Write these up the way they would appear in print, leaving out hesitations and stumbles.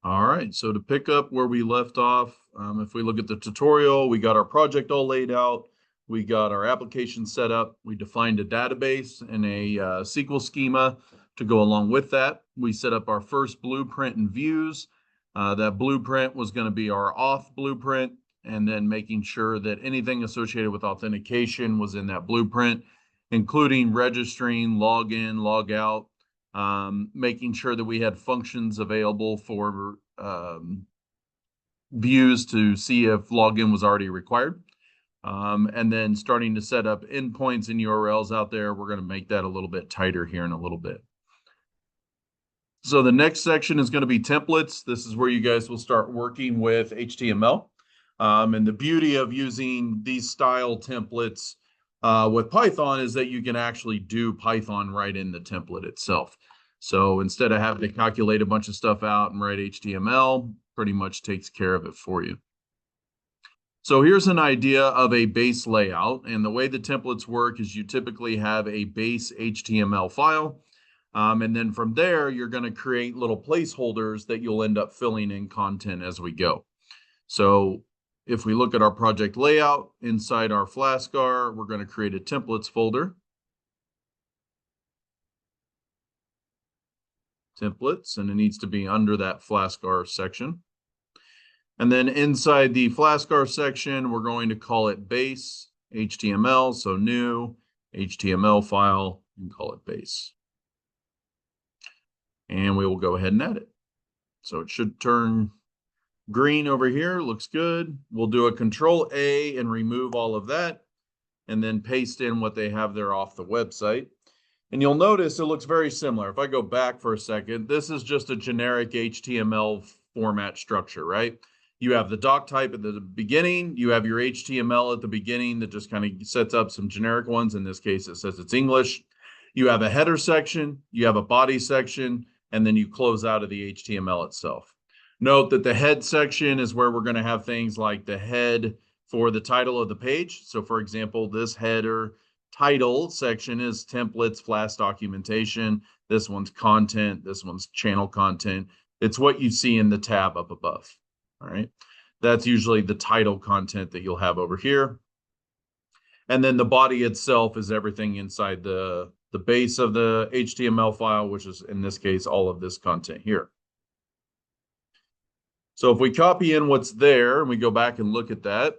All right, so to pick up where we left off, if we look at the tutorial, we got our project all laid out. We got our application set up. We defined a database and a SQL schema to go along with that. We set up our first blueprint and views. That blueprint was going to be our auth blueprint, and then making sure that anything associated with authentication was in that blueprint, including registering, login, log out, making sure that we had functions available for views to see if login was already required. And then starting to set up endpoints and URLs out there. We're going to make that a little bit tighter here in a little bit. So the next section is going to be templates. This is where you guys will start working with HTML. And the beauty of using these style templates with Python is that you can actually do Python right in the template itself. So instead of having to calculate a bunch of stuff out and write HTML, pretty much takes care of it for you. So here's an idea of a base layout. And the way the templates work is you typically have a base HTML file. And then from there, you're going to create little placeholders that you'll end up filling in content as we go. So if we look at our project layout inside our Flask, we're going to create a templates folder. Templates, and it needs to be under that Flask section. And then inside the Flask section, we're going to call it base HTML. So new HTML file and call it base. And we will go ahead and add it. So it should turn green over here. Looks good. We'll do a Control A and remove all of that, and then paste in what they have there off the website. And you'll notice it looks very similar. If I go back for a second, this is just a generic HTML format structure, right? You have the doc type at the beginning. You have your HTML at the beginning that just kind of sets up some generic ones. In this case, it says it's English. You have a header section, you have a body section, and then you close out of the HTML itself. Note that the head section is where we're going to have things like the head for the title of the page. So for example, this header title section is templates, Flask documentation. This one's content. This one's channel content. It's what you see in the tab up above. All right. That's usually the title content that you'll have over here. And then the body itself is everything inside the base of the HTML file, which is in this case, all of this content here. So if we copy in what's there and we go back and look at that,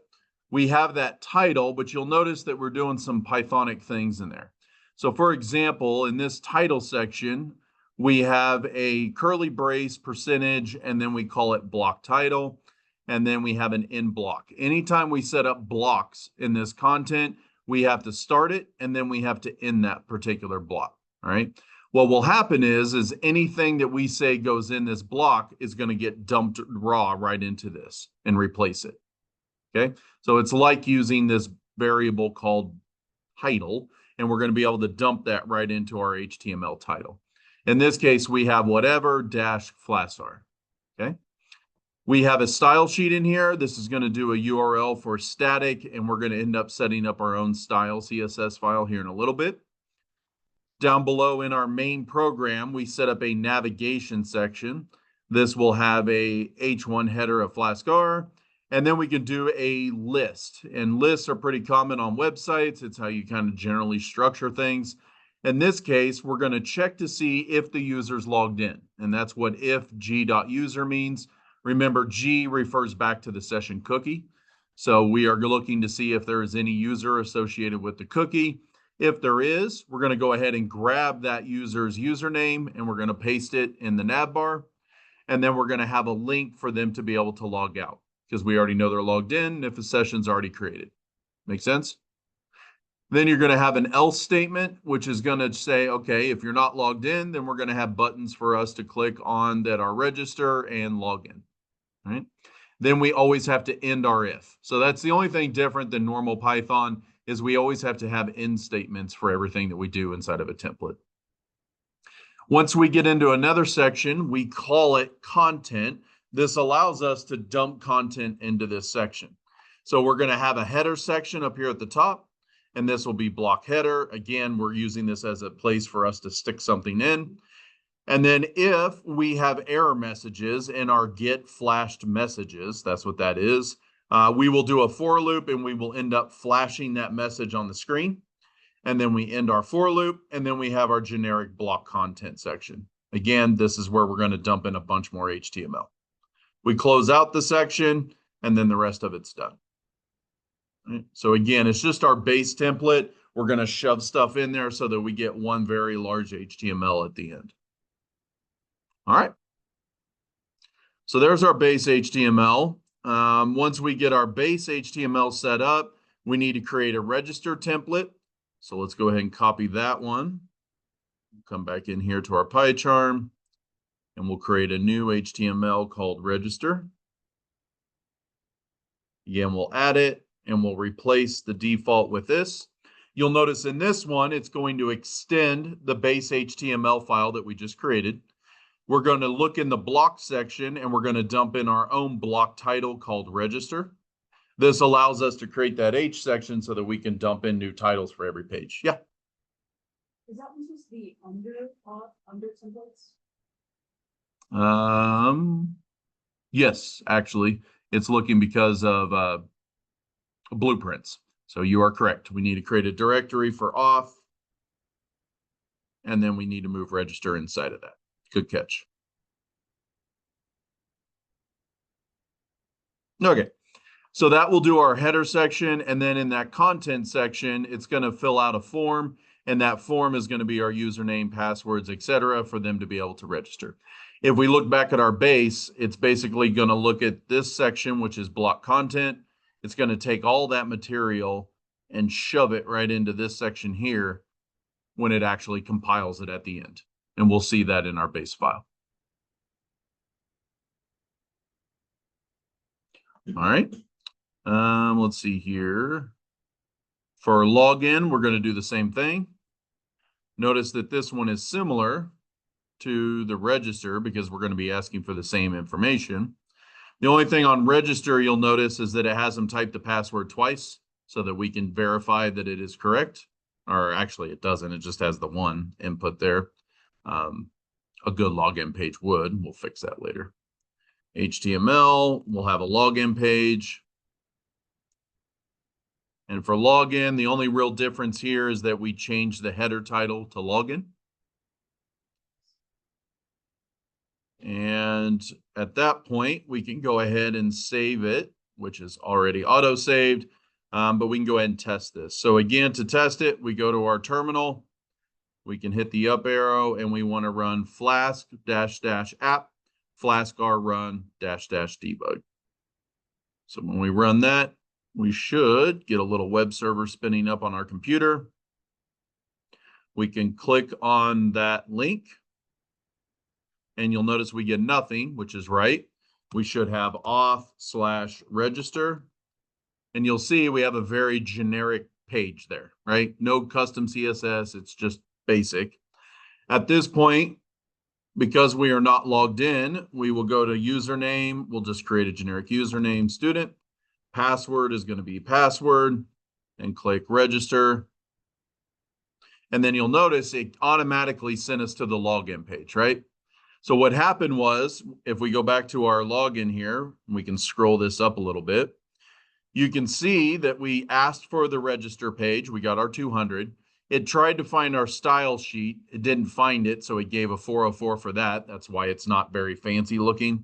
we have that title, but you'll notice that we're doing some Pythonic things in there. So for example, in this title section, we have a curly brace percentage, and then we call it block title. And then we have an end block. Anytime we set up blocks in this content, we have to start it, and then we have to end that particular block, all right? What will happen is anything that we say goes in this block is going to get dumped raw right into this and replace it, okay? So it's like using this variable called title, and we're going to be able to dump that right into our HTML title. In this case, we have whatever dash Flask, okay? We have a style sheet in here. This is going to do a URL for static, and we're going to end up setting up our own style CSS file here in a little bit. Down below in our main program, we set up a navigation section. This will have a H1 header of Flask, and then we can do a list. And lists are pretty common on websites. It's how you kind of generally structure things. In this case, we're going to check to see if the user's logged in, and that's what if g.user means. Remember, G refers back to the session cookie. So we are looking to see if there is any user associated with the cookie. If there is, we're going to go ahead and grab that user's username, and we're going to paste it in the nav bar. And then we're going to have a link for them to be able to log out, because we already know they're logged in if the session's already created. Make sense? Then you're going to have an else statement, which is going to say, okay, if you're not logged in, then we're going to have buttons for us to click on that are register and log in. Right? Then we always have to end our if. So that's the only thing different than normal Python, is we always have to have end statements for everything that we do inside of a template. Once we get into another section, we call it content. This allows us to dump content into this section. So we're going to have a header section up here at the top, and this will be block header. Again, we're using this as a place for us to stick something in. And then if we have error messages in our get flashed messages, that's what that is, we will do a for loop and we will end up flashing that message on the screen. And then we end our for loop, and then we have our generic block content section. Again, this is where we're going to dump in a bunch more HTML. We close out the section, and then the rest of it's done. Right? So again, it's just our base template. We're going to shove stuff in there so that we get one very large HTML at the end. All right. So there's our base HTML. Once we get our base HTML set up, we need to create a register template. So let's go ahead and copy that one. Come back in here to our PyCharm, and we'll create a new HTML called register. Again, we'll add it, and we'll replace the default with this. You'll notice in this one, it's going to extend the base HTML file that we just created. We're going to look in the block section, and we're going to dump in our own block title called register. This allows us to create that H section so that we can dump in new titles for every page. Yeah. Is that one supposed to be under templates? Yes, actually, it's looking because of blueprints. So you are correct. We need to create a directory for auth, and then we need to move register inside of that. Good catch. Okay. So that will do our header section, and then in that content section, it's going to fill out a form, and that form is going to be our username, passwords, etc., for them to be able to register. If we look back at our base, it's basically going to look at this section, which is block content. It's going to take all that material and shove it right into this section here when it actually compiles it at the end. And we'll see that in our base file. All right. Let's see here. For login, we're going to do the same thing. Notice that this one is similar to the register because we're going to be asking for the same information. The only thing on register you'll notice is that it has them type the password twice so that we can verify that it is correct. Or actually, it doesn't. It just has the one input there. A good login page would. We'll fix that later. HTML, we'll have a login page. And for login, the only real difference here is that we change the header title to login. And at that point, we can go ahead and save it, which is already auto-saved, but we can go ahead and test this. So again, to test it, we go to our terminal. We can hit the up arrow, and we want to run flask --app, flask run --debug. So when we run that, we should get a little web server spinning up on our computer. We can click on that link, and you'll notice we get nothing, which is right. We should have auth/register, and you'll see we have a very generic page there, right? No custom CSS, it's just basic. At this point, because we are not logged in, we will go to username. We'll just create a generic username, student. Password is going to be password, and click register. And then you'll notice it automatically sent us to the login page, right? So what happened was, if we go back to our login here, we can scroll this up a little bit. You can see that we asked for the register page. We got our 200. It tried to find our style sheet. It didn't find it, so it gave a 404 for that. That's why it's not very fancy looking.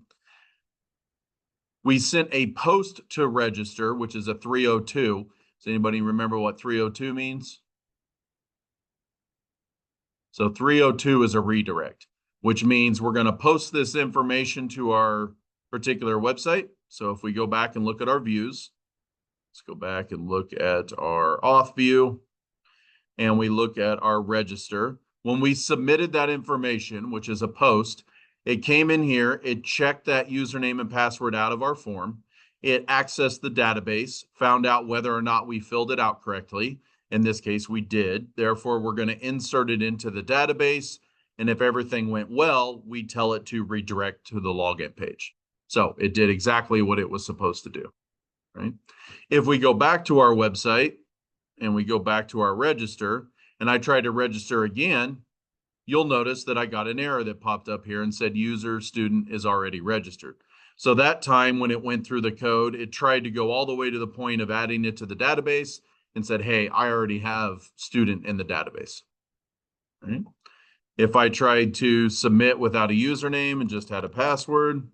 We sent a post to register, which is a 302. Does anybody remember what 302 means? So 302 is a redirect, which means we're going to post this information to our particular website. So if we go back and look at our views, let's go back and look at our auth view, and we look at our register. When we submitted that information, which is a post, it came in here, it checked that username and password out of our form. It accessed the database, found out whether or not we filled it out correctly. In this case, we did. Therefore, we're going to insert it into the database. And if everything went well, we tell it to redirect to the login page. So it did exactly what it was supposed to do, right? If we go back to our website and we go back to our register, and I try to register again, you'll notice that I got an error that popped up here and said user student is already registered. So that time when it went through the code, it tried to go all the way to the point of adding it to the database and said, hey, I already have student in the database. Right? If I tried to submit without a username and just had a password,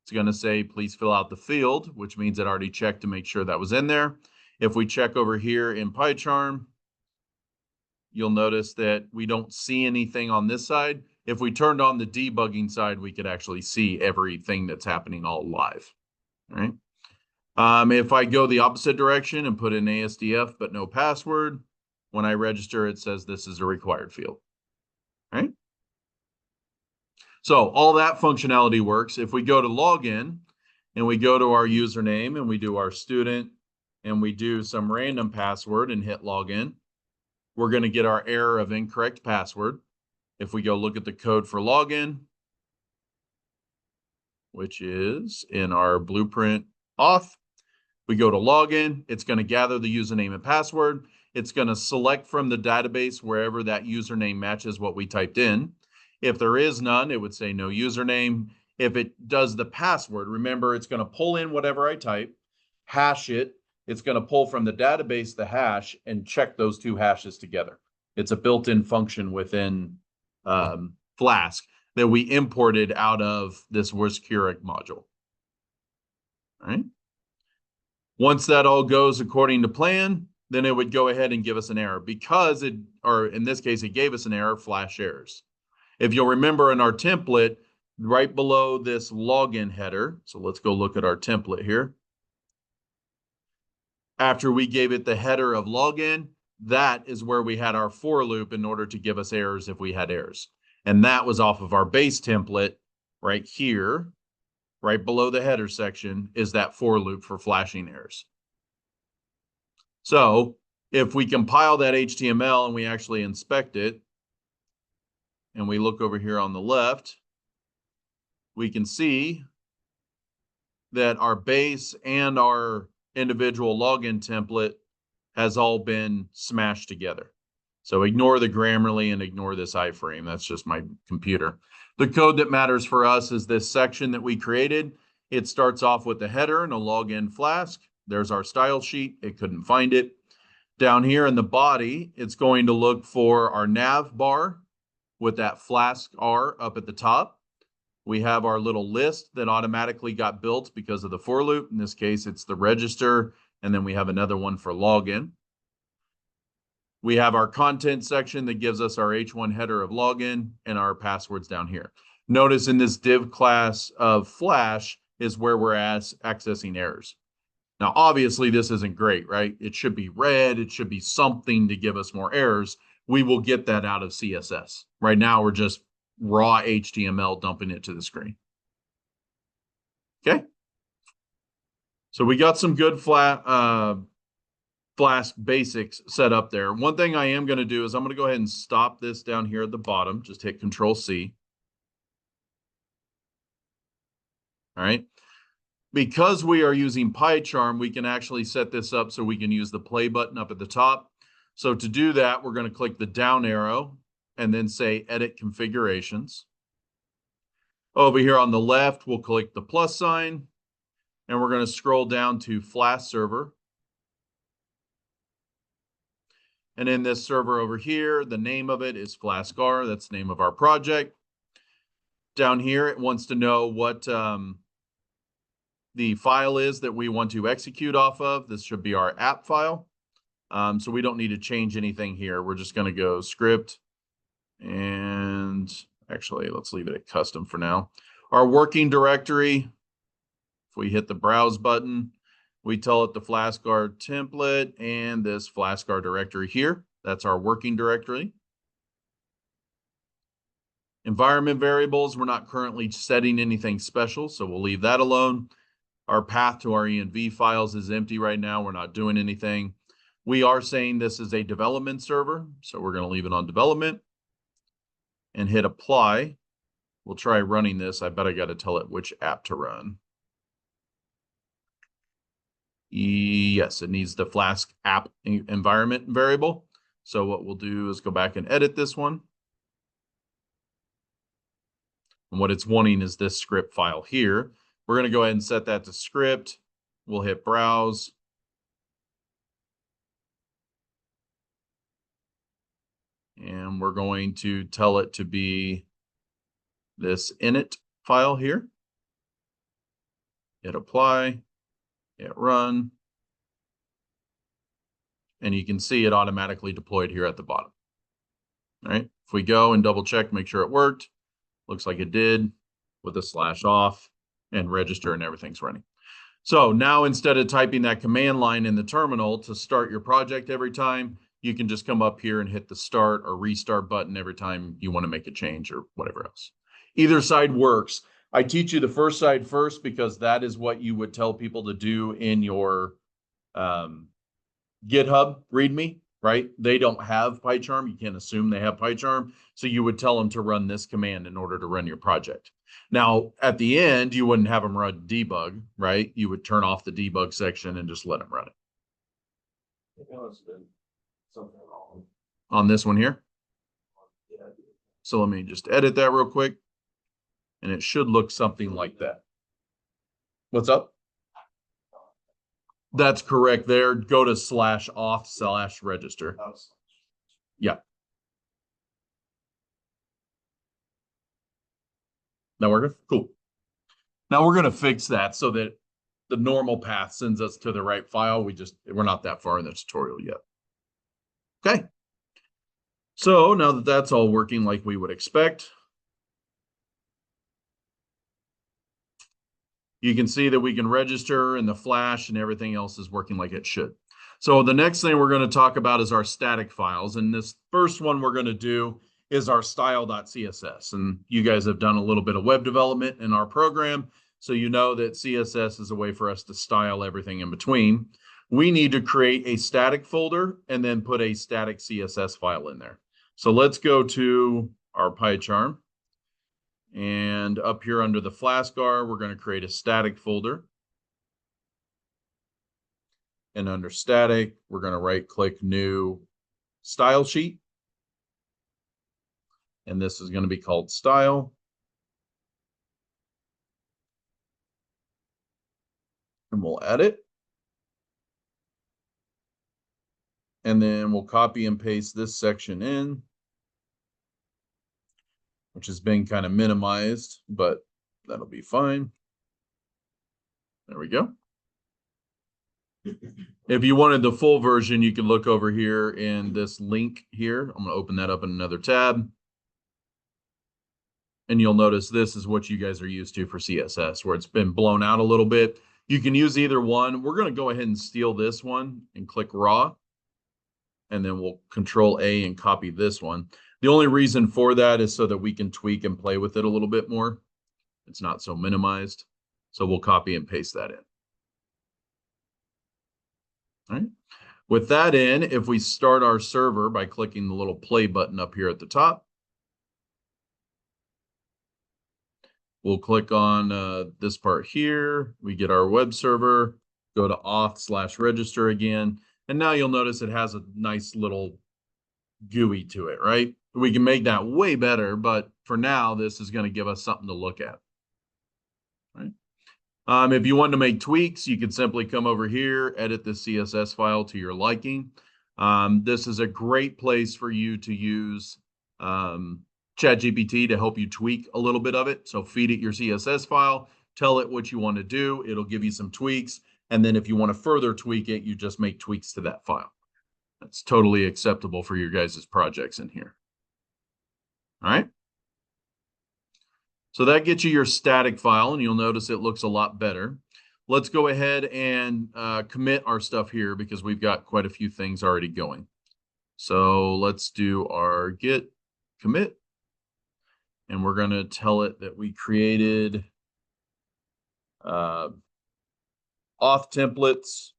it's going to say, please fill out the field, which means it already checked to make sure that was in there. If we check over here in PyCharm, you'll notice that we don't see anything on this side. If we turned on the debugging side, we could actually see everything that's happening all live, right? If I go the opposite direction and put in ASDF but no password, when I register, it says this is a required field, right? So all that functionality works. If we go to login and we go to our username and we do our student and we do some random password and hit login, we're going to get our error of incorrect password. If we go look at the code for login, which is in our blueprint auth, we go to login, it's going to gather the username and password. It's going to select from the database wherever that username matches what we typed in. If there is none, it would say no username. If it does the password, remember, it's going to pull in whatever I type, hash it. It's going to pull from the database the hash and check those two hashes together. It's a built-in function within Flask that we imported out of this Worskuric module. All right. Once that all goes according to plan, then it would go ahead and give us an error because it, or in this case, it gave us an error, flash errors. If you'll remember in our template, right below this login header, so let's go look at our template here. After we gave it the header of login, that is where we had our for loop in order to give us errors if we had errors. And that was off of our base template right here, right below the header section is that for loop for flashing errors. So if we compile that HTML and we actually inspect it, and we look over here on the left, we can see that our base and our individual login template has all been smashed together. So ignore the Grammarly and ignore this iframe. That's just my computer. The code that matters for us is this section that we created. It starts off with the header and a login Flask. There's our style sheet. It couldn't find it. Down here in the body, it's going to look for our nav bar with that Flask R up at the top. We have our little list that automatically got built because of the for loop. In this case, it's the register, and then we have another one for login. We have our content section that gives us our H1 header of login and our passwords down here. Notice in this div class of Flash is where we're accessing errors. Now, obviously, this isn't great, right? It should be red. It should be something to give us more errors. We will get that out of CSS. Right now, we're just raw HTML dumping it to the screen. Okay. So we got some good Flask basics set up there. One thing I am going to do is I'm going to go ahead and stop this down here at the bottom. Just hit Control-C. All right. Because we are using PyCharm, we can actually set this up so we can use the play button up at the top. So to do that, we're going to click the down arrow and then say Edit Configurations. Over here on the left, we'll click the plus sign, and we're going to scroll down to Flask Server. And in this server over here, the name of it is FlaskR. That's the name of our project. Down here, it wants to know what the file is that we want to execute off of. This should be our app file. So we don't need to change anything here. We're just going to go script. And actually, let's leave it at custom for now. Our working directory, if we hit the browse button, we tell it the FlaskR template and this FlaskR directory here. That's our working directory. Environment variables, we're not currently setting anything special, so we'll leave that alone. Our path to our env files is empty right now. We're not doing anything. We are saying this is a development server, so we're going to leave it on development and hit apply. We'll try running this. I bet I got to tell it which app to run. Yes, it needs the Flask app environment variable. So what we'll do is go back and edit this one. And what it's wanting is this script file here. We're going to go ahead and set that to script. We'll hit browse. And we're going to tell it to be this init file here. Hit apply, hit run. And you can see it automatically deployed here at the bottom. All right. If we go and double check, make sure it worked. Looks like it did with a /off and register and everything's running. So now instead of typing that command line in the terminal to start your project every time, you can just come up here and hit the start or restart button every time you want to make a change or whatever else. Either side works. I teach you the first side first because that is what you would tell people to do in your GitHub README, right? They don't have PyCharm. You can't assume they have PyCharm. So you would tell them to run this command in order to run your project. Now, at the end, you wouldn't have them run debug, right? You would turn off the debug section and just let them run it. There's been something wrong. On this one here. Yeah. So let me just edit that real quick. And it should look something like that. What's up? That's correct there. Go to /off/register. Yeah. That working? Cool. Now we're going to fix that so that the normal path sends us to the right file. We're not that far in the tutorial yet. Okay. So now that that's all working like we would expect, you can see that we can register and the Flash and everything else is working like it should. So the next thing we're going to talk about is our static files. And this first one we're going to do is our style.css. And you guys have done a little bit of web development in our program. So you know that CSS is a way for us to style everything in between. We need to create a static folder and then put a static CSS file in there. So let's go to our PyCharm. And up here under the Flask R, we're going to create a static folder. And under static, we're going to right-click new style sheet. And this is going to be called style. And we'll add it. And then we'll copy and paste this section in, which has been kind of minimized, but that'll be fine. There we go. If you wanted the full version, you can look over here in this link here. I'm going to open that up in another tab. And you'll notice this is what you guys are used to for CSS, where it's been blown out a little bit. You can use either one. We're going to go ahead and steal this one and click raw. And then we'll Control A and copy this one. The only reason for that is so that we can tweak and play with it a little bit more. It's not so minimized. So we'll copy and paste that in. All right. With that in, if we start our server by clicking the little play button up here at the top, we'll click on this part here. We get our web server, go to auth/register again. And now you'll notice it has a nice little GUI to it, right? We can make that way better, but for now, this is going to give us something to look at. Right? If you want to make tweaks, you can simply come over here, edit the CSS file to your liking. This is a great place for you to use ChatGPT to help you tweak a little bit of it. So feed it your CSS file, tell it what you want to do. It'll give you some tweaks. And then if you want to further tweak it, you just make tweaks to that file. That's totally acceptable for your guys' projects in here. All right. So that gets you your static file, and you'll notice it looks a lot better. Let's go ahead and commit our stuff here because we've got quite a few things already going. So let's do our git commit. And we're going to tell it that we created auth templates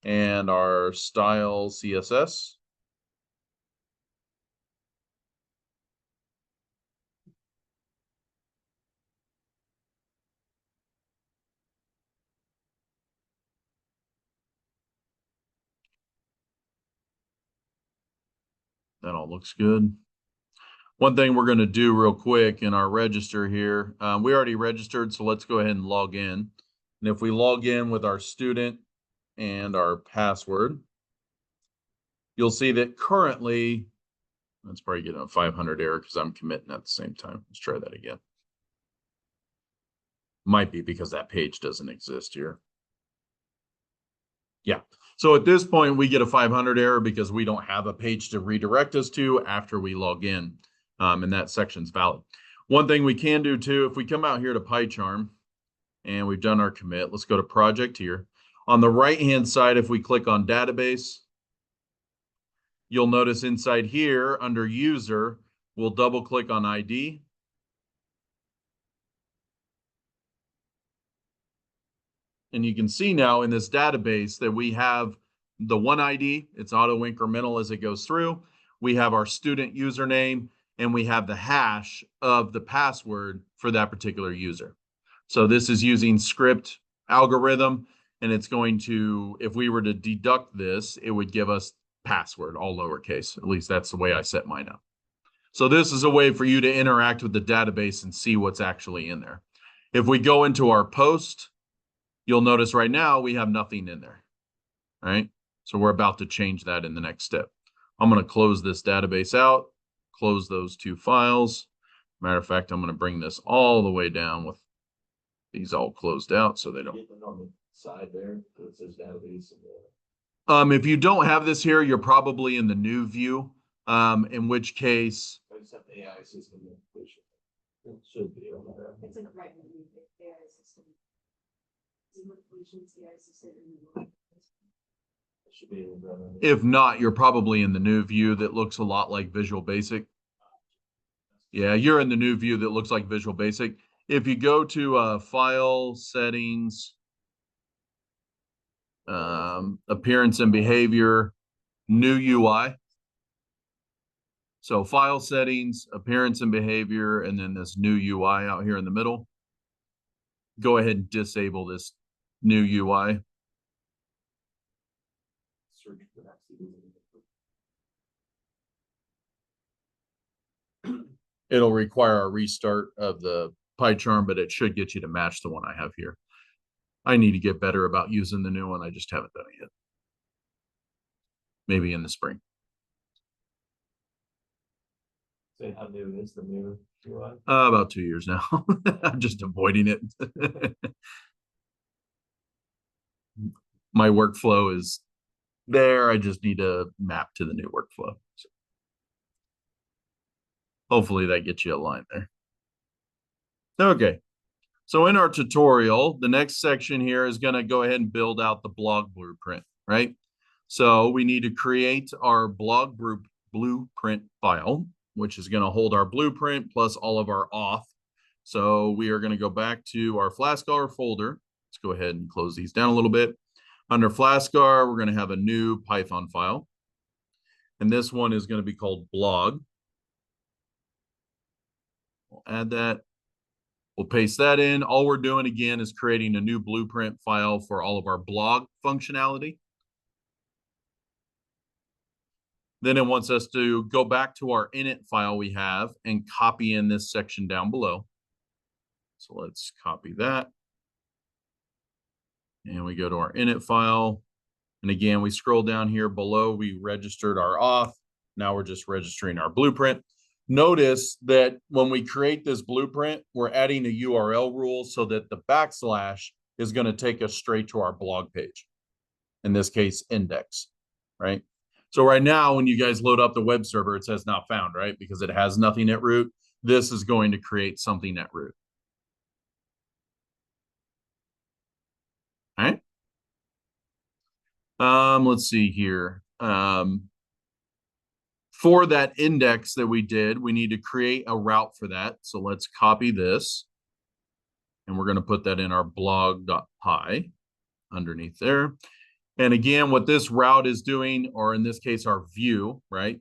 and our style CSS. That all looks good. One thing we're going to do real quick in our register here, we already registered, so let's go ahead and log in. And if we log in with our student and our password, you'll see that currently, that's probably getting a 500 error because I'm committing at the same time. Let's try that again. Might be because that page doesn't exist here. Yeah. So at this point, we get a 500 error because we don't have a page to redirect us to after we log in, and that section's valid. One thing we can do too, if we come out here to PyCharm and we've done our commit, let's go to project here. On the right-hand side, if we click on database, you'll notice inside here under user, we'll double click on ID. And you can see now in this database that we have the one ID, it's auto incremental as it goes through. We have our student username and we have the hash of the password for that particular user. So this is using script algorithm, and it's going to, if we were to deduct this, it would give us password, all lowercase. At least that's the way I set mine up. So this is a way for you to interact with the database and see what's actually in there. If we go into our post, you'll notice right now we have nothing in there, right? So we're about to change that in the next step. I'm going to close this database out, close those two files. Matter of fact, I'm going to bring this all the way down with these all closed out so they don't. On the side there, it says database. If you don't have this here, you're probably in the new view, in which case. I just have the AI system. It should be on there. It's in the right one, the AI system. It should be in the. If not, you're probably in the new view that looks a lot like Visual Basic. Yeah, you're in the new view that looks like Visual Basic. If you go to file settings, appearance and behavior, new UI. So file settings, appearance and behavior, and then this new UI out here in the middle. Go ahead and disable this new UI. Search for that. It'll require a restart of the PyCharm, but it should get you to match the one I have here. I need to get better about using the new one. I just haven't done it yet. Maybe in the spring. Say how new is the new UI? About 2 years now. I'm just avoiding it. My workflow is there. I just need to map to the new workflow. So hopefully that gets you a line there. Okay. So in our tutorial, the next section here is going to go ahead and build out the blog blueprint, right? So we need to create our blog blueprint file, which is going to hold our blueprint plus all of our auth. So we are going to go back to our Flask.r folder. Let's go ahead and close these down a little bit. Under Flask.r, we're going to have a new Python file. And this one is going to be called blog. We'll add that. We'll paste that in. All we're doing again is creating a new blueprint file for all of our blog functionality. Then it wants us to go back to our init file we have and copy in this section down below. So let's copy that. And we go to our init file. And again, we scroll down here below. We registered our auth. Now we're just registering our blueprint. Notice that when we create this blueprint, we're adding a URL rule so that the backslash is going to take us straight to our blog page. In this case, index, right? So right now, when you guys load up the web server, it says not found, right? Because it has nothing at root. This is going to create something at root. All right. Let's see here. For that index that we did, we need to create a route for that. So let's copy this. And we're going to put that in our blog.py underneath there. And again, what this route is doing, or in this case, our view, right?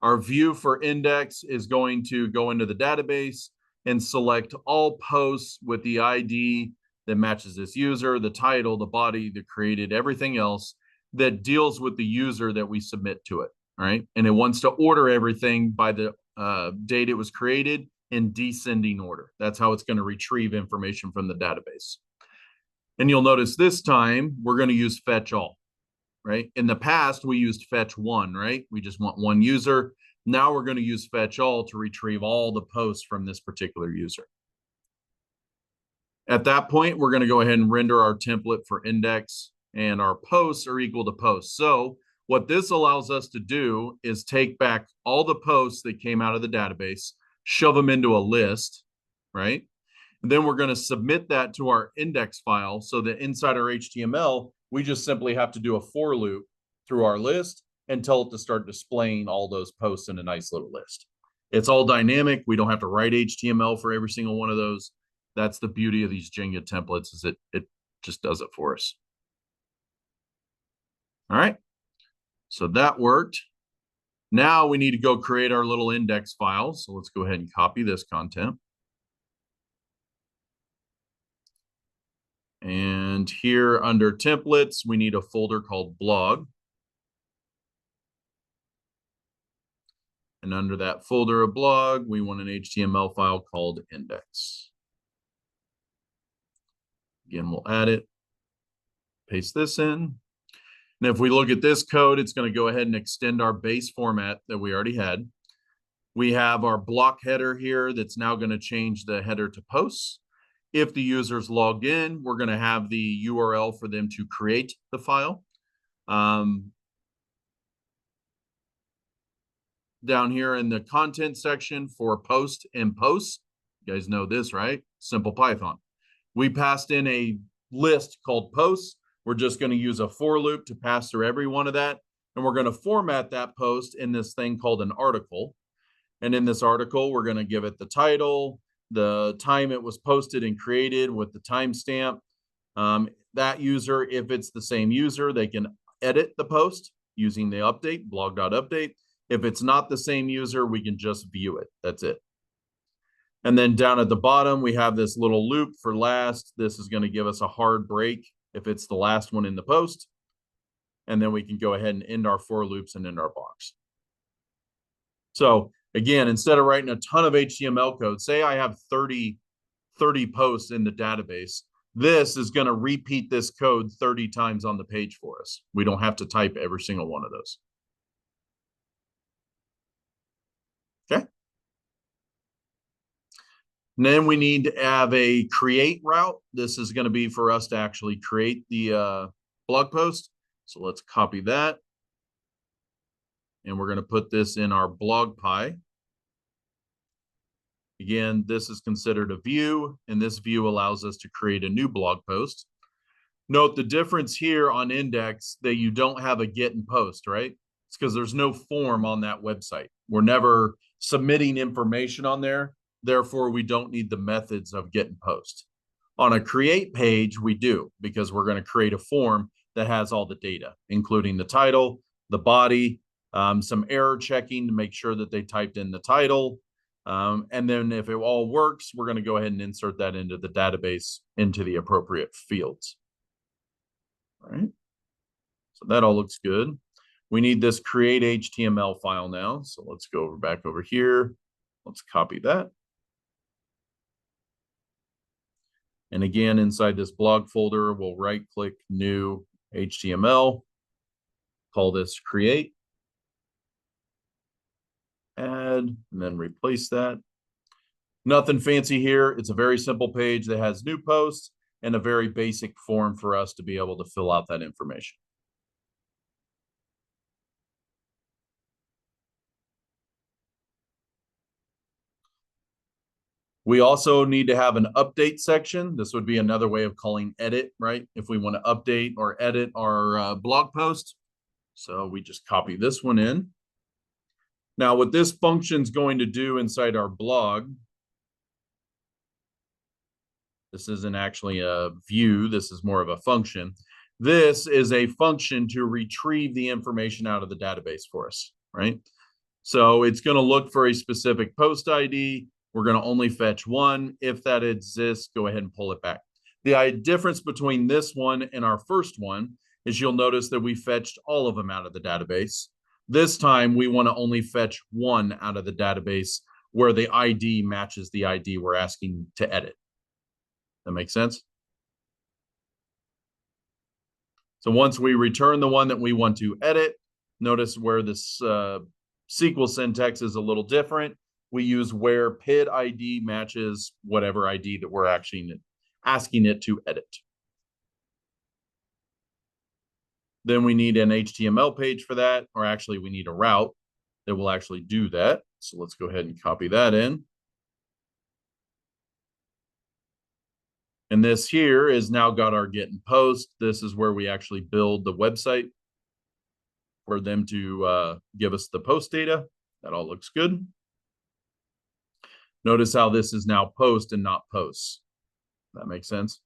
Our view for index is going to go into the database and select all posts with the ID that matches this user, the title, the body, the created, everything else that deals with the user that we submit to it, right? And it wants to order everything by the date it was created in descending order. That's how it's going to retrieve information from the database. And you'll notice this time we're going to use fetch all, right? In the past, we used fetch one, right? We just want one user. Now we're going to use fetch all to retrieve all the posts from this particular user. At that point, we're going to go ahead and render our template for index, and our posts are equal to posts. So what this allows us to do is take back all the posts that came out of the database, shove them into a list, right? And then we're going to submit that to our index file so that inside our HTML, we just simply have to do a for loop through our list and tell it to start displaying all those posts in a nice little list. It's all dynamic. We don't have to write HTML for every single one of those. That's the beauty of these Jenga templates, is it just does it for us. All right. So that worked. Now we need to go create our little index file. So let's go ahead and copy this content. And here under templates, we need a folder called blog. And under that folder of blog, we want an HTML file called index. Again, we'll add it, paste this in. And if we look at this code, it's going to go ahead and extend our base format that we already had. We have our block header here that's now going to change the header to posts. If the user's logged in, we're going to have the URL for them to create the file. Down here in the content section for post and posts, you guys know this, right? Simple Python. We passed in a list called posts. We're just going to use a for loop to pass through every one of that. And we're going to format that post in this thing called an article. And in this article, we're going to give it the title, the time it was posted and created with the timestamp. That user, if it's the same user, they can edit the post using the update, blog.update. If it's not the same user, we can just view it. That's it. And then down at the bottom, we have this little loop for last. This is going to give us a hard break if it's the last one in the post. And then we can go ahead and end our for loops and end our box. So again, instead of writing a ton of HTML code, say I have 30 posts in the database, this is going to repeat this code 30 times on the page for us. We don't have to type every single one of those. Okay. And then we need to have a create route. This is going to be for us to actually create the blog post. So let's copy that. And we're going to put this in our blog py. Again, this is considered a view, and this view allows us to create a new blog post. Note the difference here on index that you don't have a get and post, right? It's because there's no form on that website. We're never submitting information on there. Therefore, we don't need the methods of get and post. On a create page, we do, because we're going to create a form that has all the data, including the title, the body, some error checking to make sure that they typed in the title. And then if it all works, we're going to go ahead and insert that into the database into the appropriate fields. All right. So that all looks good. We need this create HTML file now. So let's go back over here. Let's copy that. And again, inside this blog folder, we'll right click new HTML, call this create, add, and then replace that. Nothing fancy here. It's a very simple page that has new posts and a very basic form for us to be able to fill out that information. We also need to have an update section. This would be another way of calling edit, right? If we want to update or edit our blog post. So we just copy this one in. Now, what this function is going to do inside our blog, this isn't actually a view, this is more of a function. This is a function to retrieve the information out of the database for us, right? So it's going to look for a specific post ID. We're going to only fetch one. If that exists, go ahead and pull it back. The difference between this one and our first one is you'll notice that we fetched all of them out of the database. This time we want to only fetch one out of the database where the ID matches the ID we're asking to edit. That makes sense? So once we return the one that we want to edit, notice where this SQL syntax is a little different. We use where PID ID matches whatever ID that we're actually asking it to edit. Then we need an HTML page for that, or actually we need a route that will actually do that. So let's go ahead and copy that in. And this here is now got our get and post. This is where we actually build the website for them to give us the post data. That all looks good. Notice how this is now post and not posts. That makes sense.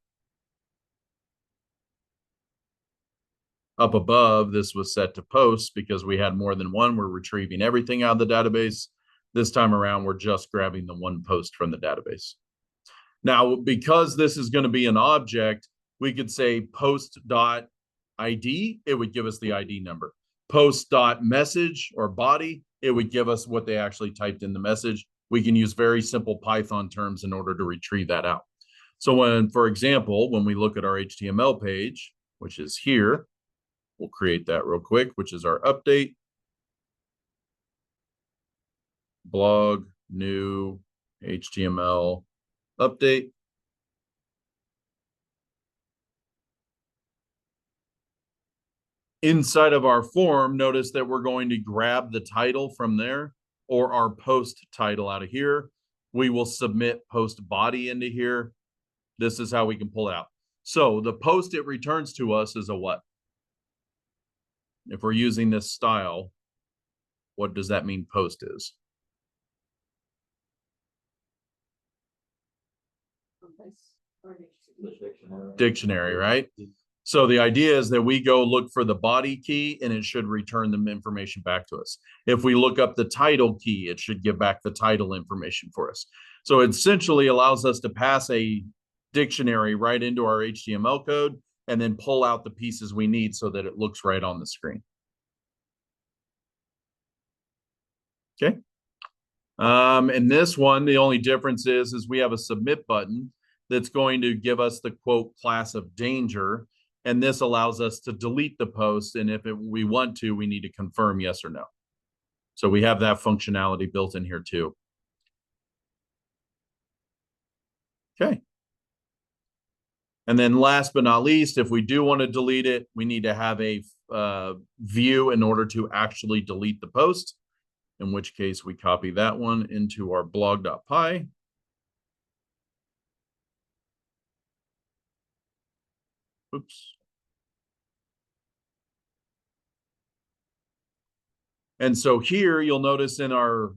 Up above, this was set to post because we had more than one. We're retrieving everything out of the database. This time around, we're just grabbing the one post from the database. Now, because this is going to be an object, we could say post.id. It would give us the ID number. Post.message or body, it would give us what they actually typed in the message. We can use very simple Python terms in order to retrieve that out. So when, for example, when we look at our HTML page, which is here, we'll create that real quick, which is our update. Blog, new, HTML, update. Inside of our form, notice that we're going to grab the title from there or our post title out of here. We will submit post body into here. This is how we can pull it out. So the post it returns to us is a what? If we're using this style, what does that mean post is? Dictionary, right? So the idea is that we go look for the body key and it should return the information back to us. If we look up the title key, it should give back the title information for us. So it essentially allows us to pass a dictionary right into our HTML code and then pull out the pieces we need so that it looks right on the screen. Okay. And this one, the only difference is we have a submit button that's going to give us the quote class of danger. And this allows us to delete the post. And if we want to, we need to confirm yes or no. So we have that functionality built in here too. Okay. And then last but not least, if we do want to delete it, we need to have a view in order to actually delete the post, in which case we copy that one into our blog.py. Oops. And so here you'll notice in our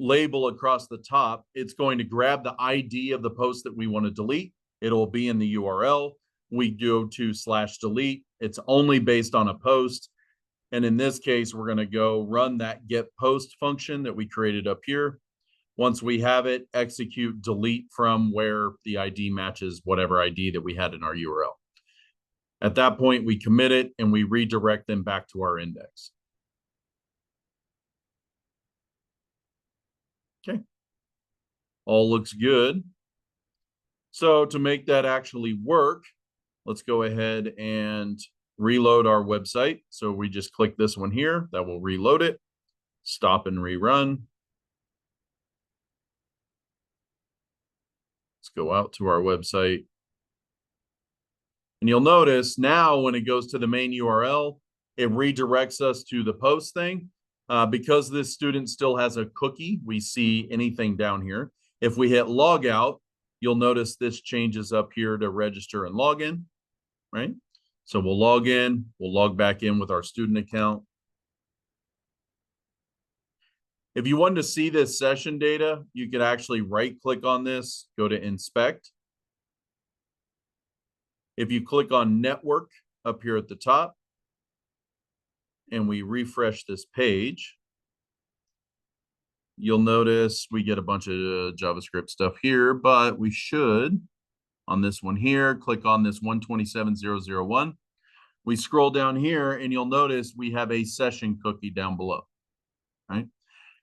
label across the top, it's going to grab the ID of the post that we want to delete. It'll be in the URL. We go to /delete. It's only based on a post. And in this case, we're going to go run that get post function that we created up here. Once we have it, execute delete from where the ID matches whatever ID that we had in our URL. At that point, we commit it and we redirect them back to our index. Okay. All looks good. So to make that actually work, let's go ahead and reload our website. So we just click this one here, that will reload it, stop and rerun. Let's go out to our website. And you'll notice now when it goes to the main URL, it redirects us to the post thing. Because this student still has a cookie, we see anything down here. If we hit log out, you'll notice this changes up here to register and login, right? So we'll log in, we'll log back in with our student account. If you wanted to see this session data, you could actually right click on this, go to inspect. If you click on network up here at the top, and we refresh this page, you'll notice we get a bunch of JavaScript stuff here, but we should, on this one here, click on this 127.0.0.1. We scroll down here and you'll notice we have a session cookie down below, right?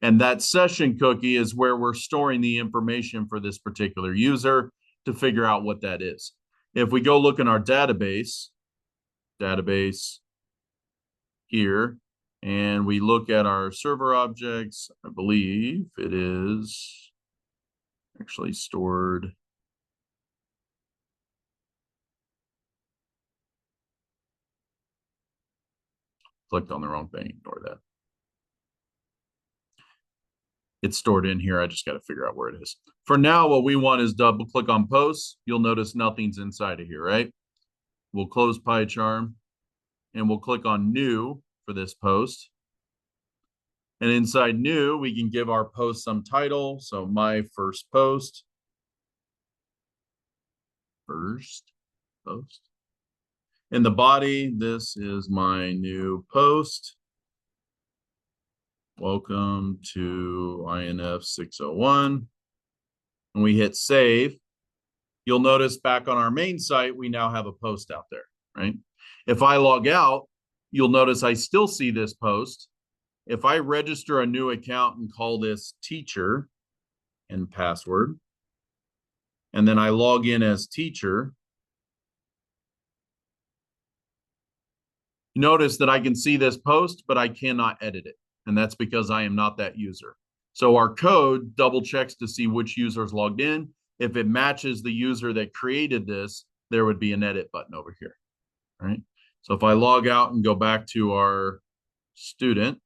And that session cookie is where we're storing the information for this particular user to figure out what that is. If we go look in our database here, and we look at our server objects, I believe it is actually stored. Clicked on the wrong thing, ignore that. It's stored in here. I just got to figure out where it is. For now, what we want is double click on posts. You'll notice nothing's inside of here, right? We'll close PyCharm and we'll click on new for this post. And inside new, we can give our post some title. So my first post. In the body, this is my new post. Welcome to INF601. And we hit save. You'll notice back on our main site, we now have a post out there, right? If I log out, you'll notice I still see this post. If I register a new account and call this teacher and password, and then I log in as teacher, notice that I can see this post, but I cannot edit it. And that's because I am not that user. So our code double checks to see which user is logged in. If it matches the user that created this, there would be an edit button over here, right? So if I log out and go back to our student,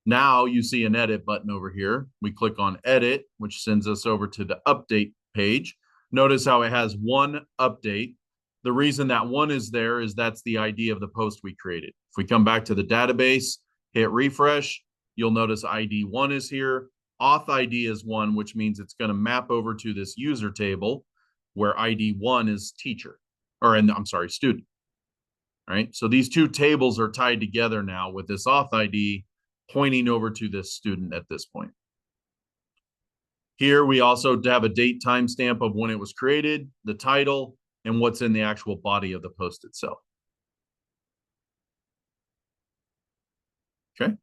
now you see an edit button over here. We click on edit, which sends us over to the update page. Notice how it has one update. The reason that one is there is that's the ID of the post we created. If we come back to the database, hit refresh, you'll notice ID 1 is here. Auth ID is 1, which means it's going to map over to this user table where ID 1 is teacher, or I'm sorry, student. All right, so these two tables are tied together now with this auth ID pointing over to this student at this point. Here we also have a date timestamp of when it was created, the title, and what's in the actual body of the post itself. Okay.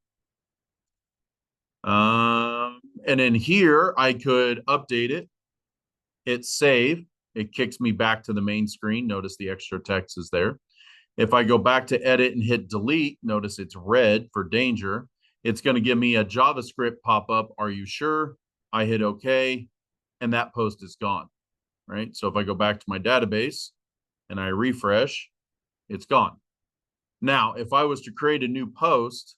And in here, I could update it, hit save. It kicks me back to the main screen. Notice the extra text is there. If I go back to edit and hit delete, notice it's red for danger. It's going to give me a JavaScript pop-up. Are you sure? I hit OK, and that post is gone, right? So if I go back to my database and I refresh, it's gone. Now, if I was to create a new post,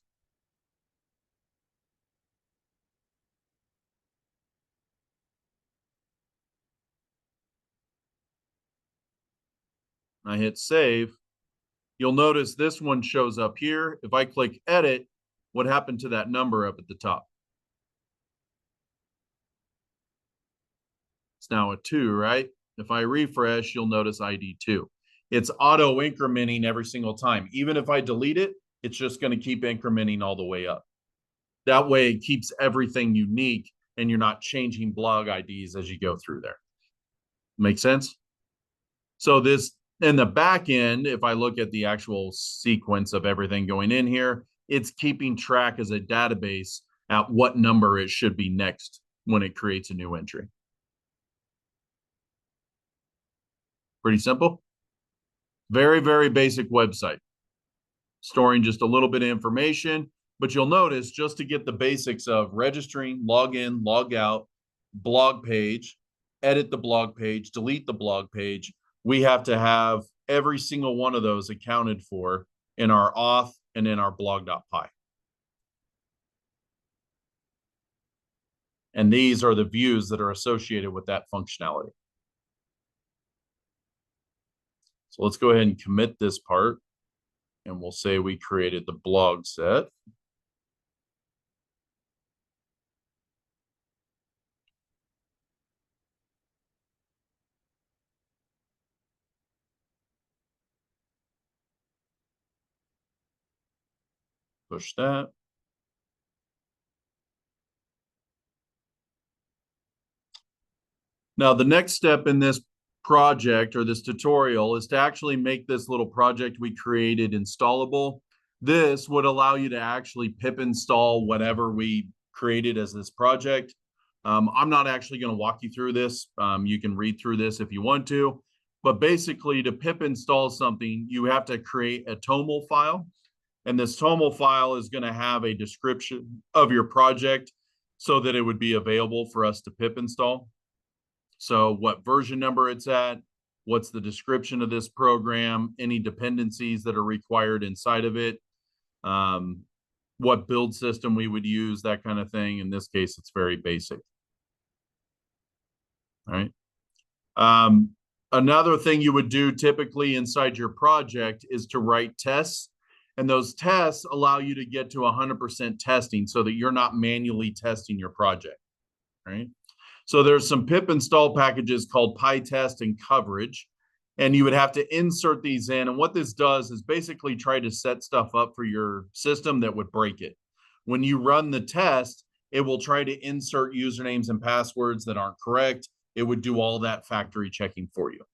I hit save, you'll notice this one shows up here. If I click edit, what happened to that number up at the top? It's now a 2, right? If I refresh, you'll notice ID 2. It's auto incrementing every single time. Even if I delete it, it's just going to keep incrementing all the way up. That way it keeps everything unique and you're not changing blog IDs as you go through there. Make sense? So this in the back end, if I look at the actual sequence of everything going in here, it's keeping track as a database at what number it should be next when it creates a new entry. Pretty simple. Very, very basic website. Storing just a little bit of information, but you'll notice just to get the basics of registering, log in, log out, blog page, edit the blog page, delete the blog page, we have to have every single one of those accounted for in our auth and in our blog.py. And these are the views that are associated with that functionality. So let's go ahead and commit this part. And we'll say we created the blog set. Push that. Now, the next step in this project or this tutorial is to actually make this little project we created installable. This would allow you to actually pip install whatever we created as this project. I'm not actually going to walk you through this. You can read through this if you want to, but basically to pip install something, you have to create a TOML file. And this TOML file is going to have a description of your project so that it would be available for us to pip install. So what version number it's at, what's the description of this program, any dependencies that are required inside of it, what build system we would use, that kind of thing. In this case, it's very basic. All right. Another thing you would do typically inside your project is to write tests. And those tests allow you to get to 100% testing so that you're not manually testing your project, right? So there's some pip install packages called PyTest and Coverage, and you would have to insert these in. And what this does is basically try to set stuff up for your system that would break it. When you run the test, it will try to insert usernames and passwords that aren't correct. It would do all that factory checking for you,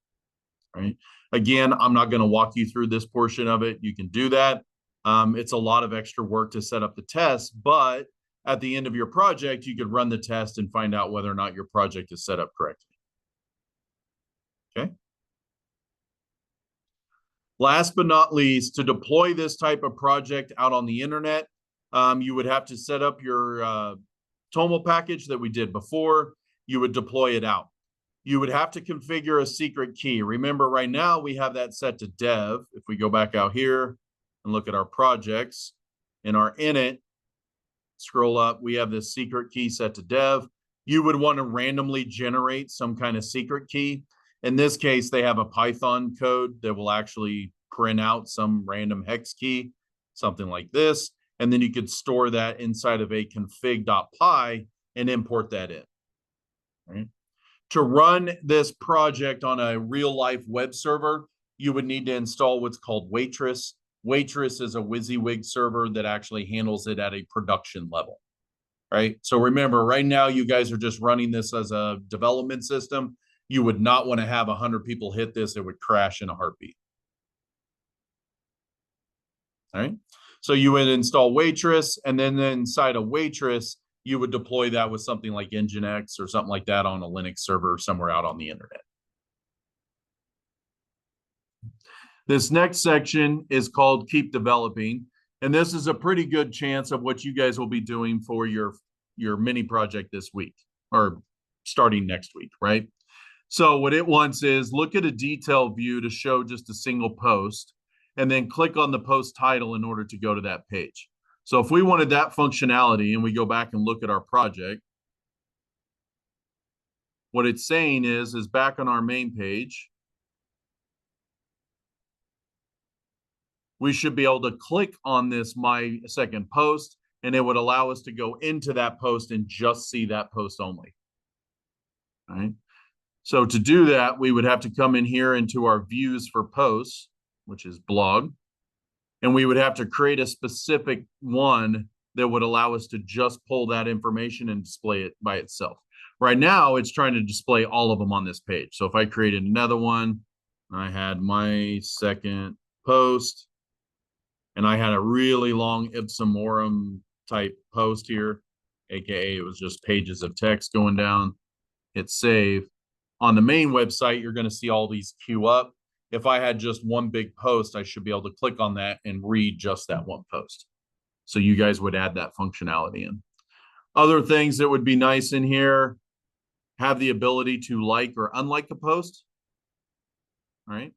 right? Again, I'm not going to walk you through this portion of it. You can do that. It's a lot of extra work to set up the test, but at the end of your project, you could run the test and find out whether or not your project is set up correctly. Okay. Last but not least, to deploy this type of project out on the internet, you would have to set up your TOML package that we did before. You would deploy it out. You would have to configure a secret key. Remember, right now we have that set to dev. If we go back out here and look at our projects, in our init, scroll up, we have this secret key set to dev. You would want to randomly generate some kind of secret key. In this case, they have a Python code that will actually print out some random hex key, something like this. And then you could store that inside of a config.py and import that in. Right? To run this project on a real life web server, you would need to install what's called Waitress. Waitress is a WYSIWYG server that actually handles it at a production level, right? So remember, right now, you guys are just running this as a development system. You would not want to have 100 people hit this. It would crash in a heartbeat. All right. So you would install Waitress, and then inside of Waitress, you would deploy that with something like Nginx or something like that on a Linux server somewhere out on the internet. This next section is called Keep Developing, and this is a pretty good chance of what you guys will be doing for your mini project this week or starting next week, right? So what it wants is look at a detail view to show just a single post, and then click on the post title in order to go to that page. So if we wanted that functionality and we go back and look at our project, what it's saying is back on our main page, we should be able to click on this My Second Post, and it would allow us to go into that post and just see that post only. All right. So to do that, we would have to come in here into our views for posts, which is blog. And we would have to create a specific one that would allow us to just pull that information and display it by itself. Right now, it's trying to display all of them on this page. So if I created another one, I had My Second Post, and I had a really long ipsum morum type post here, AKA it was just pages of text going down. Hit save. On the main website, you're going to see all these queue up. If I had just one big post, I should be able to click on that and read just that one post. So you guys would add that functionality in. Other things that would be nice in here, have the ability to like or unlike a post, right?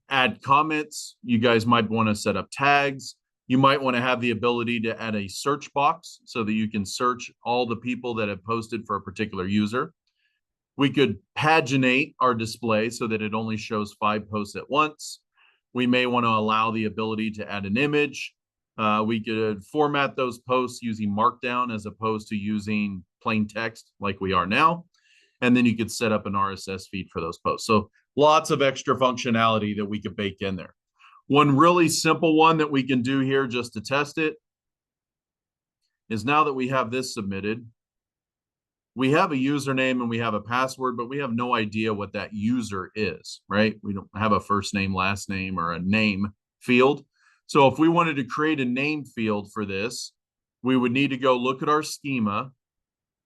Add comments. You guys might want to set up tags. You might want to have the ability to add a search box so that you can search all the people that have posted for a particular user. We could paginate our display so that it only shows 5 posts at once. We may want to allow the ability to add an image. We could format those posts using Markdown as opposed to using plain text like we are now. And then you could set up an RSS feed for those posts. So lots of extra functionality that we could bake in there. One really simple one that we can do here just to test it is now that we have this submitted, we have a username and we have a password, but we have no idea what that user is, right? We don't have a first name, last name, or a name field. So if we wanted to create a name field for this, we would need to go look at our schema,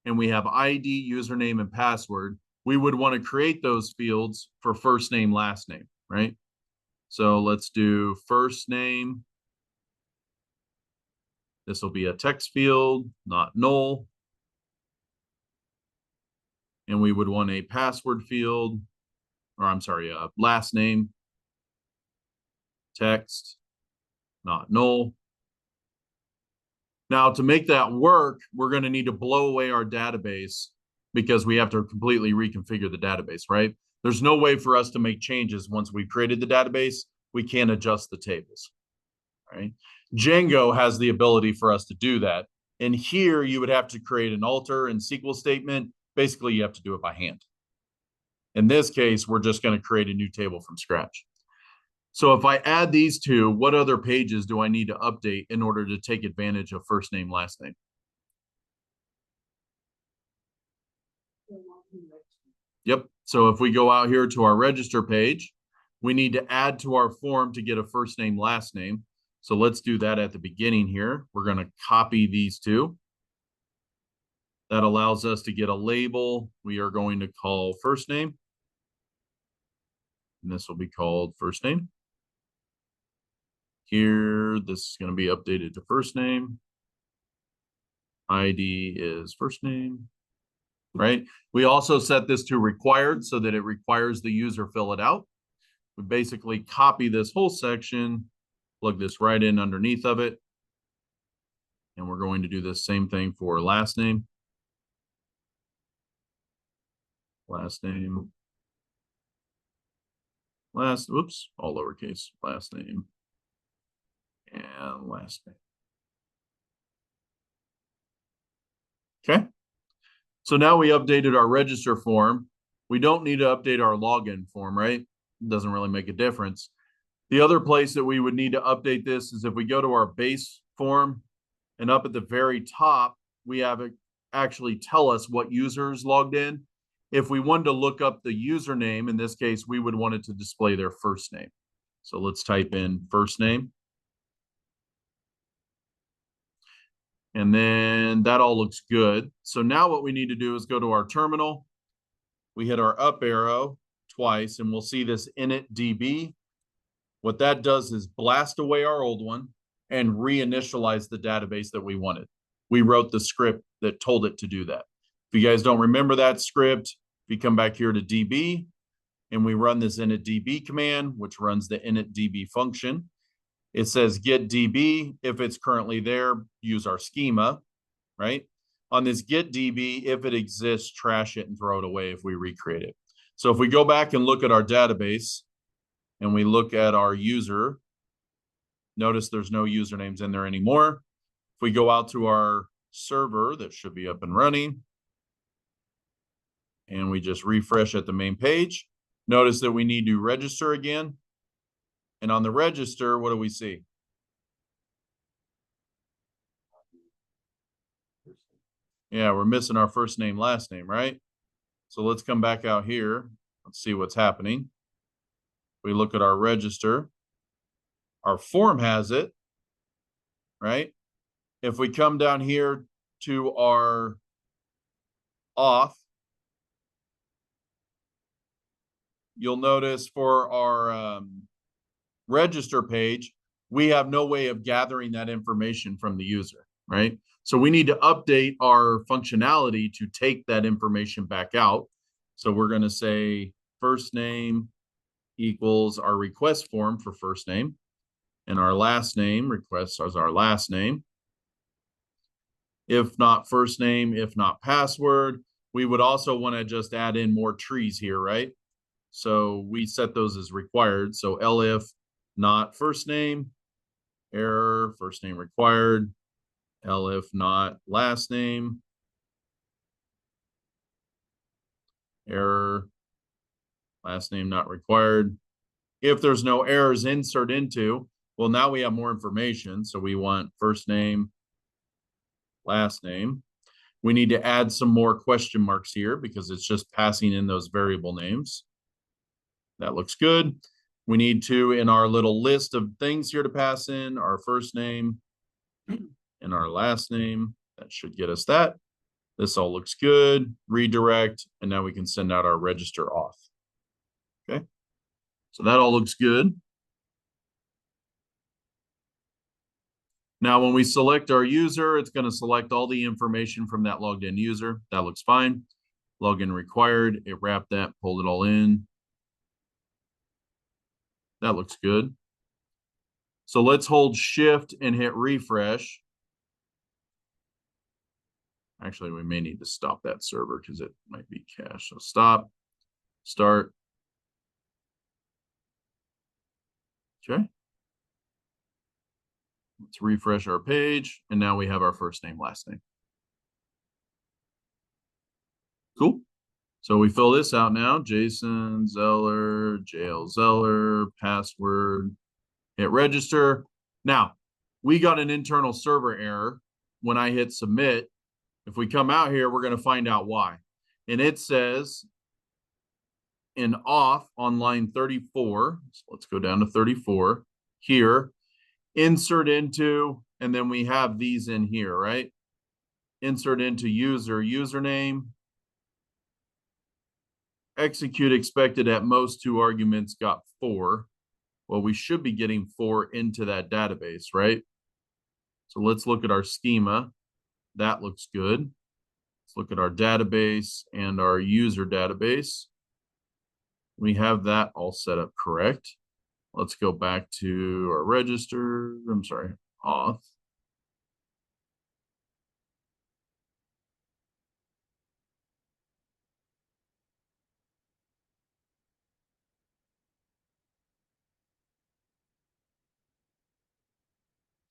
and we have ID, username, and password. We would want to create those fields for first name, last name, right? So let's do first name. This will be a text field, not null. And we would want a password field, or I'm sorry, last name, text, not null. Now, to make that work, we're going to need to blow away our database because we have to completely reconfigure the database, right? There's no way for us to make changes once we've created the database. We can't adjust the tables, right? Django has the ability for us to do that. And here you would have to create an alter and SQL statement. Basically, you have to do it by hand. In this case, we're just going to create a new table from scratch. So if I add these two, what other pages do I need to update in order to take advantage of first name, last name? Yep. So if we go out here to our register page, we need to add to our form to get a first name, last name. So let's do that at the beginning here. We're going to copy these two. That allows us to get a label we are going to call first name. And this will be called first name. Here, this is going to be updated to first name. ID is first name, right? We also set this to required so that it requires the user fill it out. We basically copy this whole section, plug this right in underneath of it. And we're going to do the same thing for last name. Last name. Whoops, all lowercase, last name. And last name. Okay. So now we updated our register form. We don't need to update our login form, right? It doesn't really make a difference. The other place that we would need to update this is if we go to our base form, and up at the very top, we have it actually tell us what user is logged in. If we wanted to look up the username, in this case, we would want it to display their first name. So let's type in first name. And then that all looks good. So now what we need to do is go to our terminal. We hit our up arrow twice, and we'll see this initdb. What that does is blast away our old one and reinitialize the database that we wanted. We wrote the script that told it to do that. If you guys don't remember that script, if you come back here to DB and we run this initdb command, which runs the initdb function, it says get DB. If it's currently there, use our schema, right? On this get DB, if it exists, trash it and throw it away if we recreate it. So if we go back and look at our database and we look at our user, notice there's no usernames in there anymore. If we go out to our server that should be up and running, and we just refresh at the main page, notice that we need to register again. And on the register, what do we see? Yeah, we're missing our first name, last name, right? So let's come back out here. Let's see what's happening. We look at our register. Our form has it, right? If we come down here to our auth, you'll notice for our register page, we have no way of gathering that information from the user, right? So we need to update our functionality to take that information back out. So we're going to say first name equals our request form for first name, and our last name requests as our last name. If not first name, if not password, we would also want to just add in more trees here, right? So we set those as required. So elif not first name, error, first name required, elif not last name, error, last name not required. If there's no errors, insert into, well, now we have more information. So we want first name, last name. We need to add some more question marks here because it's just passing in those variable names. That looks good. We need to, in our little list of things here to pass in, our first name and our last name. That should get us that. This all looks good. Redirect, and now we can send out our register auth. Okay, so that all looks good. Now, when we select our user, it's going to select all the information from that logged in user. That looks fine. Login required. It wrapped that, pulled it all in. That looks good. So let's hold shift and hit refresh. Actually, we may need to stop that server because it might be cached. So stop, start. Okay. Let's refresh our page. And now we have our first name, last name. Cool. So we fill this out now. Jason Zeller, JL Zeller, password, hit register. Now, we got an internal server error when I hit submit. If we come out here, we're going to find out why. And it says in auth on line 34, so let's go down to 34 here, insert into, and then we have these in here, right? Insert into user, username, execute expected at most 2 arguments, got 4. Well, we should be getting 4 into that database, right? So let's look at our schema. That looks good. Let's look at our database and our user database. We have that all set up correct. Let's go back to our register. I'm sorry, auth.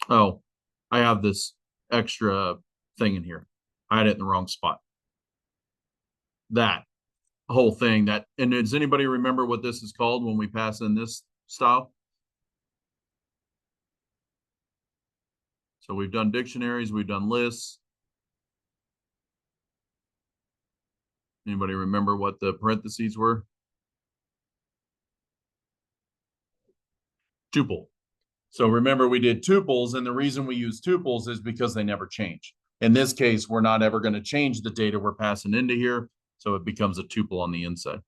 Oh, I have this extra thing in here. I had it in the wrong spot. That whole thing that, and does anybody remember what this is called when we pass in this style? So we've done dictionaries, we've done lists. Anybody remember what the parentheses were? Tuple. So remember, we did tuples, and the reason we use tuples is because they never change. In this case, we're not ever going to change the data we're passing into here, so it becomes a tuple on the inside.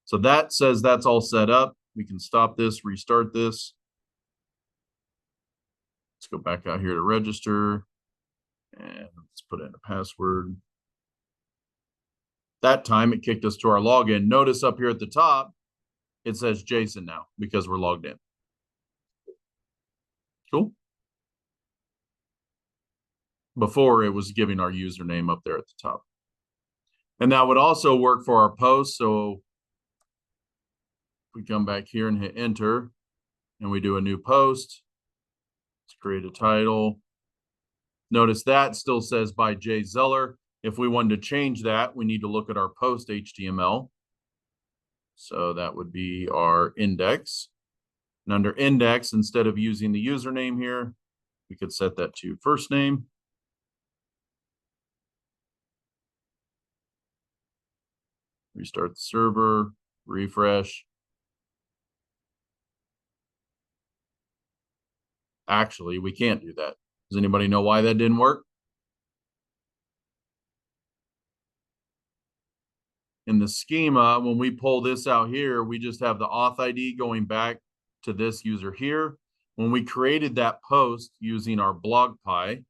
So that says that's all set up. We can stop this, restart this. Let's go back out here to register, and let's put in a password. That time it kicked us to our login. Notice up here at the top, it says Jason now because we're logged in. Cool. Before it was giving our username up there at the top. And that would also work for our post. So if we come back here and hit enter and we do a new post, let's create a title. Notice that still says by J Zeller. If we wanted to change that, we need to look at our post HTML. So that would be our index. And under index, instead of using the username here, we could set that to first name. Restart the server, refresh. Actually, we can't do that. Does anybody know why that didn't work? In the schema, when we pull this out here, we just have the auth ID going back to this user here. When we created that post using our BlogPy,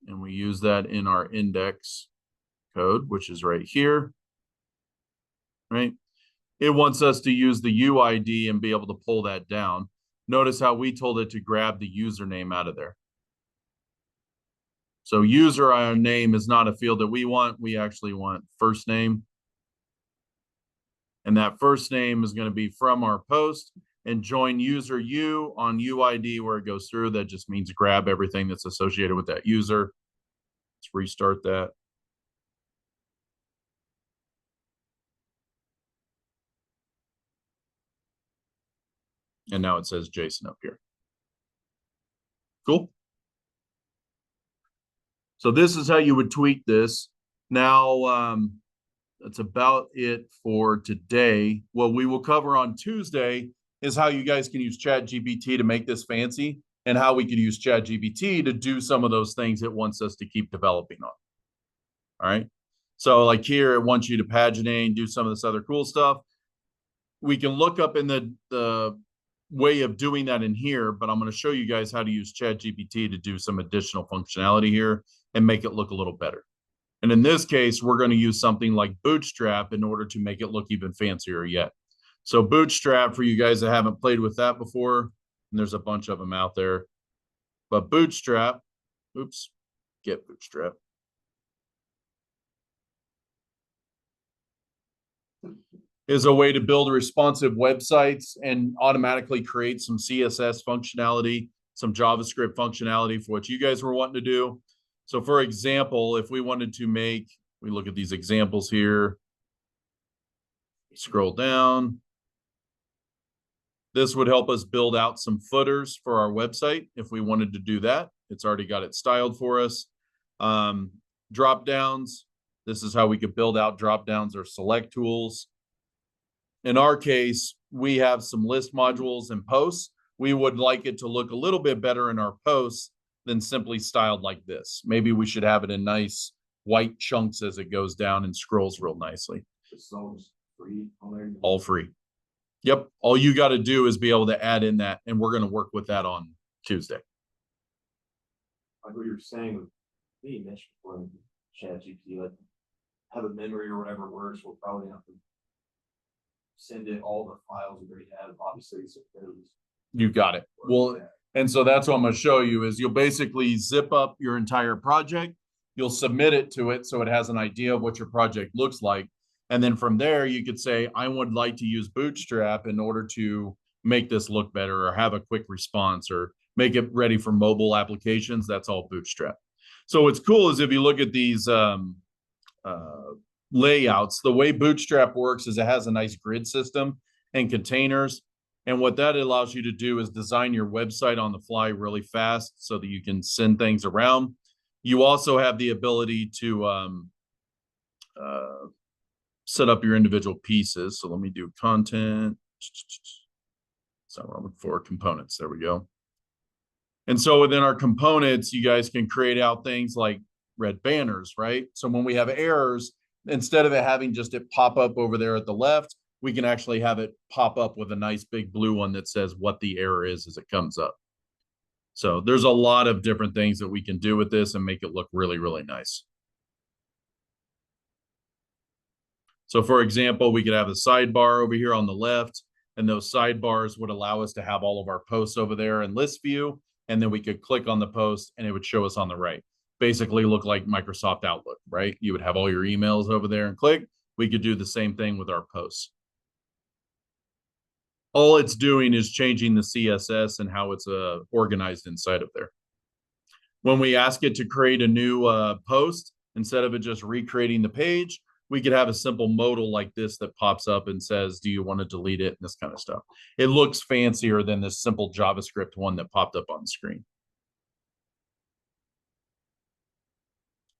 and we use that in our index code, which is right here, right? It wants us to use the UID and be able to pull that down. Notice how we told it to grab the username out of there. So user name is not a field that we want. We actually want first name. And that first name is going to be from our post, and join user U on UID where it goes through. That just means grab everything that's associated with that user. Let's restart that. And now it says Jason up here. Cool. So this is how you would tweak this. Now, that's about it for today. What we will cover on Tuesday is how you guys can use ChatGPT to make this fancy and how we could use ChatGPT to do some of those things it wants us to keep developing on. All right. So like here, it wants you to paginate and do some of this other cool stuff. We can look up in the way of doing that in here, but I'm going to show you guys how to use ChatGPT to do some additional functionality here and make it look a little better. And in this case, we're going to use something like Bootstrap in order to make it look even fancier yet. So Bootstrap, for you guys that haven't played with that before, and there's a bunch of them out there, but Bootstrap, get Bootstrap. Is a way to build responsive websites and automatically create some CSS functionality, some JavaScript functionality for what you guys were wanting to do. So for example, if we wanted to we look at these examples here, scroll down. This would help us build out some footers for our website if we wanted to do that. It's already got it styled for us. Drop downs. This is how we could build out drop downs or select tools. In our case, we have some list modules and posts. We would like it to look a little bit better in our posts than simply styled like this. Maybe we should have it in nice white chunks as it goes down and scrolls real nicely. Free on there. All free. Yep. All you got to do is be able to add in that, and we're going to work with that on Tuesday. Like what you were saying with me, mentioned before ChatGPT, like have a memory or whatever works, we'll probably have to send it all the files we already have. Obviously, so you got it. Well, and so that's what I'm going to show you is you'll basically zip up your entire project. You'll submit it to it so it has an idea of what your project looks like. And then from there, you could say, I would like to use Bootstrap in order to make this look better or have a quick response or make it ready for mobile applications. That's all Bootstrap. So what's cool is if you look at these layouts, the way Bootstrap works is it has a nice grid system and containers. And what that allows you to do is design your website on the fly really fast so that you can send things around. You also have the ability to set up your individual pieces. So let me do content. So we're looking for components. There we go. And so within our components, you guys can create out things like red banners, right? So when we have errors, instead of it having just it pop up over there at the left, we can actually have it pop up with a nice big blue one that says what the error is as it comes up. So there's a lot of different things that we can do with this and make it look really, really nice. So for example, we could have a sidebar over here on the left, and those sidebars would allow us to have all of our posts over there in list view. And then we could click on the post and it would show us on the right. Basically look like Microsoft Outlook, right? You would have all your emails over there and click. We could do the same thing with our posts. All it's doing is changing the CSS and how it's organized inside of there. When we ask it to create a new post, instead of it just recreating the page, we could have a simple modal like this that pops up and says, do you want to delete it? And this kind of stuff. It looks fancier than this simple JavaScript one that popped up on the screen.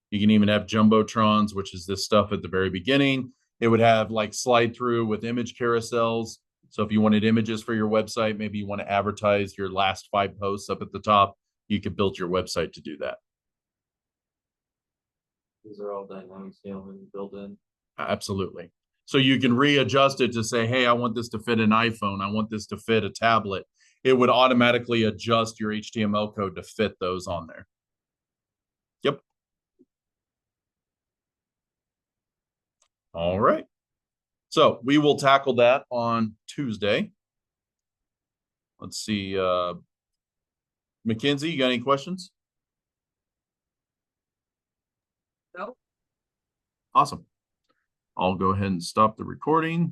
You can even have jumbotrons, which is this stuff at the very beginning. It would have like slide through with image carousels. So if you wanted images for your website, maybe you want to advertise your last 5 posts up at the top, you could build your website to do that. These are all dynamic scaling built in. Absolutely. So you can readjust it to say, hey, I want this to fit an iPhone. I want this to fit a tablet. It would automatically adjust your HTML code to fit those on there. Yep. All right. So we will tackle that on Tuesday. Let's see. Mackenzie, you got any questions? No. Awesome. I'll go ahead and stop the recording.